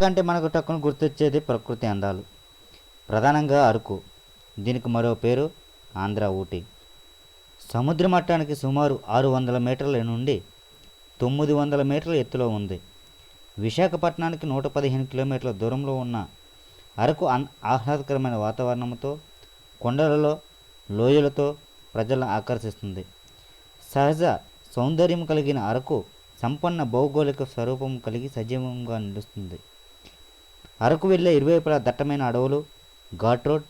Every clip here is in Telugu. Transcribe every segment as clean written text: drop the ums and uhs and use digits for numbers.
కంటే మనకు టక్కున గుర్తొచ్చేది ప్రకృతి అందాలు. ప్రధానంగా అరకు. దీనికి మరో పేరు ఆంధ్ర ఊటీ. సముద్ర మట్టానికి సుమారు 600 మీటర్ల నుండి 900 మీటర్ల ఎత్తులో ఉంది. విశాఖపట్నానికి 115 కిలోమీటర్ల దూరంలో ఉన్న అరకు ఆహ్లాదకరమైన వాతావరణంతో, కొండలలో, లోయలతో ప్రజలను ఆకర్షిస్తుంది. సహజ సౌందర్యం కలిగిన అరకు సంపన్న భౌగోళిక స్వరూపం కలిగి సజీవంగా నిలుస్తుంది. అరకు వెళ్ళే ఇరువైపులా దట్టమైన అడవులు, ఘాట్ రోడ్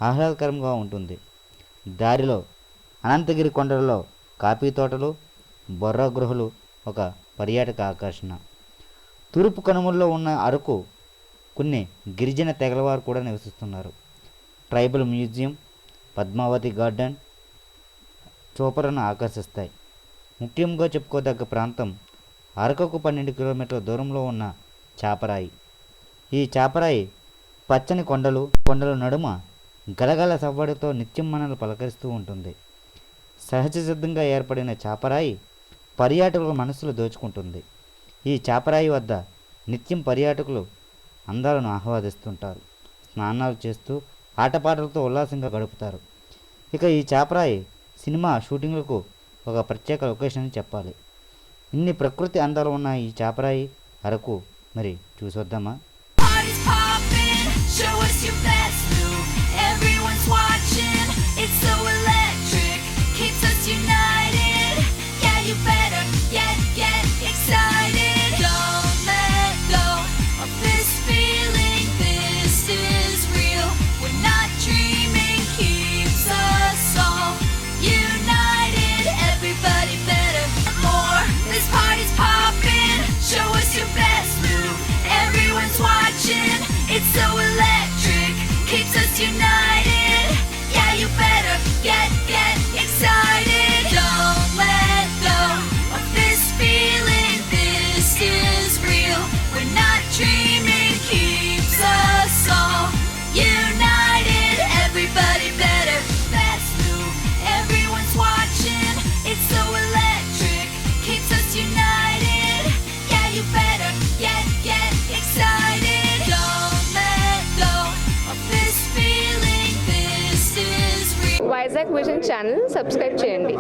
ఆహ్లాదకరంగా ఉంటుంది. దారిలో అనంతగిరి కొండలలో కాఫీ తోటలు, బొర్రా గృహలు ఒక పర్యాటక ఆకర్షణ. తూర్పు కనుమల్లో ఉన్న అరకు కొన్ని గిరిజన తెగలవారు కూడా నివసిస్తున్నారు. ట్రైబల్ మ్యూజియం, పద్మావతి గార్డెన్ చూపరను ఆకర్షిస్తాయి. ముఖ్యంగా చెప్పుకోదగ్గ ప్రాంతం అరకుకు 12 కిలోమీటర్ల దూరంలో ఉన్న చాపరాయి. ఈ చాపరాయి పచ్చని కొండల నడుమ గలగల సవ్వడితో నిత్యం మనల్ని పలకరిస్తూ ఉంటుంది. సహజ సిద్ధంగా ఏర్పడిన చాపరాయి పర్యాటకుల మనసులు దోచుకుంటుంది. ఈ చాపరాయి వద్ద నిత్యం పర్యాటకులు అందాలను ఆహ్వాదిస్తుంటారు. స్నానాలు చేస్తూ ఆటపాటలతో ఉల్లాసంగా గడుపుతారు. ఇక ఈ చాపరాయి సినిమా షూటింగ్లకు ఒక ప్రత్యేక లొకేషన్ అని చెప్పాలి. ఇన్ని ప్రకృతి అందాలు ఉన్న ఈ చాపరాయి అరకు మరి చూసొద్దామా? It's so electric, keeps us united. Yeah, you better get excited. Don't let go of this feeling. This is real. We're not dreaming, keeps us all united. Everybody better fast move. Everyone's watching. It's so electric, keeps us united. Yeah, you better get excited. Vizag vision channel subscribe చేయండి.